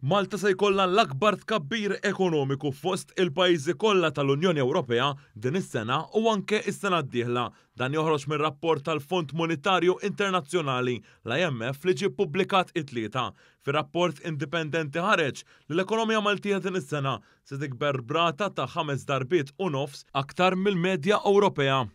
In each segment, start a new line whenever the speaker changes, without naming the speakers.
Malta se jkollha l-akbar tkabbir ekonomiku fost il-pajjiżi kollha tal-Unjoni Ewropea din is-sena u anke is-sena d-dieħla. Dan joħroġ mir-rapport tal-Fond Monetarju Internazzjonali l-IMF li ġie ppubblikat it-tlieta. Fir-rapport indipendenti ħareġ li l-ekonomija Maltija din is-sena se tikber brata ta' 5 darbiet u nofs aktar mill-medja Ewropea.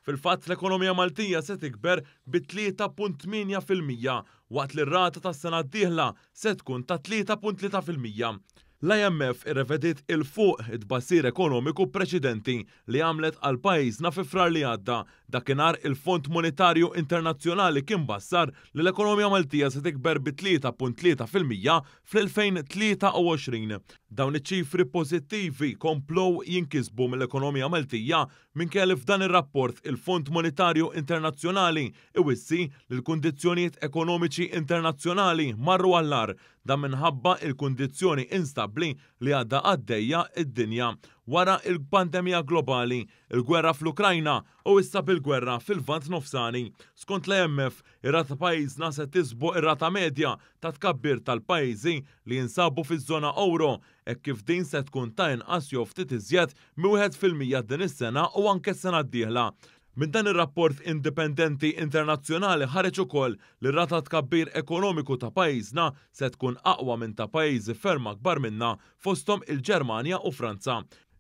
Fil-fatt l-ekonomija Maltija se tikber bi 3.8% waqt li r-rata tas-sena d-dieħla se tkun ta' 3.3%. L-IMF irrevedit il-fuq it-tbassir ekonomiku preċedenti li għamlet għal pajjiżna fi frar li għadda. Dakinhar il-Fond Monetarju Internazzjonali kien bassar li l-ekonomija Maltija se tikber bi 3.3% fl-2023. Dawn iċ-ċifri pożittivi komplow jinkisbu mill-ekonomija Maltija minkejja li f'dan ir-rapport il-Fond Monetarju Internazzjonali iwissi li l-kundizzjonijiet ekonomiċi internazzjonali marru għall-ar dan minħabba il-kundizzjoni instabbli li għadha għaddejja id-dinja wara il-pandemija globali, il-gwerra fl-Ukrajna u issa bil-gwerra fil-Lvant Nofsani. Skont l-IMF, ir-rata pajjiżna se tisbuq ir-rata medja ta' tkabbir tal-pajjiżi li jinsabu fiż-żona euro hekk kif din se tkun ta' inqas jew ftit iżjed mi 1% din is-sena u anke s-sena d-dieħla. Minn dan ir-rapport indipendenti internazzjonali ħareġ ukoll li r-rata tkabbir ekonomiku ta' pajjiżna se tkun aqwa minn ta' pajjiżi ferm akbar minnha fosthom il-Ġermanja u Franza.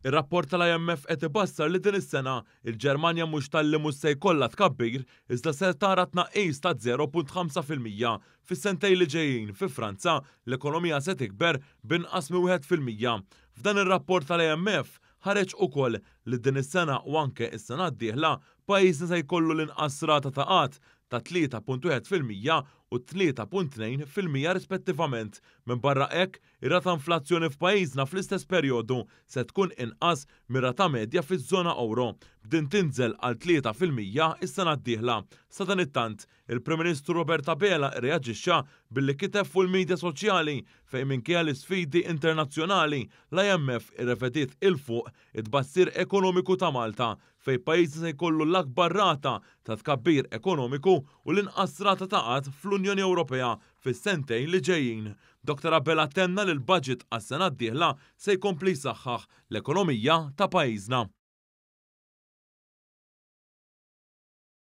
Ir-rapport tal-IMF qed ibassar li din is-sena il-Ġermanja mhux talli mhux se jkollha tkabbir iżda se tara tnaqqis ta' 0.5%. Fis-sentejn li ġejjin fi Franza l-ekonomija se tikber b'inqas minn 1%. F'dan ir-rapport tal-IMF ħareġ ukoll li din is-sena u anke is-sena d-dieħla pajjiżna se jkollu l-inqas rata ta' qatt ta' 3.1% u 3.2% rispettivament. Minn barra hekk, ir-rata inflazzjoni f'pajjiżna fl-istess perjodu se tkun inqas mir-rata medja fiż-żona euro b'din tinżel għal 3% is-sena d-dieħla. Sa dan it-tant, il-Prim Ministru Roberta Bela reaġixxa billi kiteb fuq il-medja soċjali fejn minkejja l-isfidi internazzjonali l-IMF irrevedit il-fuq it-tbassir ekonomiku ta' Malta fejn pajjiżi se jkollu l-akbar rata ta' tkabbir ekonomiku u l-inqas rata ta' qatt fl-Unjoni Ewropea fis-sentejn li ġejjin. Dr. Bela tenna li l-budget għas-sena d-dieħla se jkompli jsaħħaħ l-ekonomija ta' pajjiżna.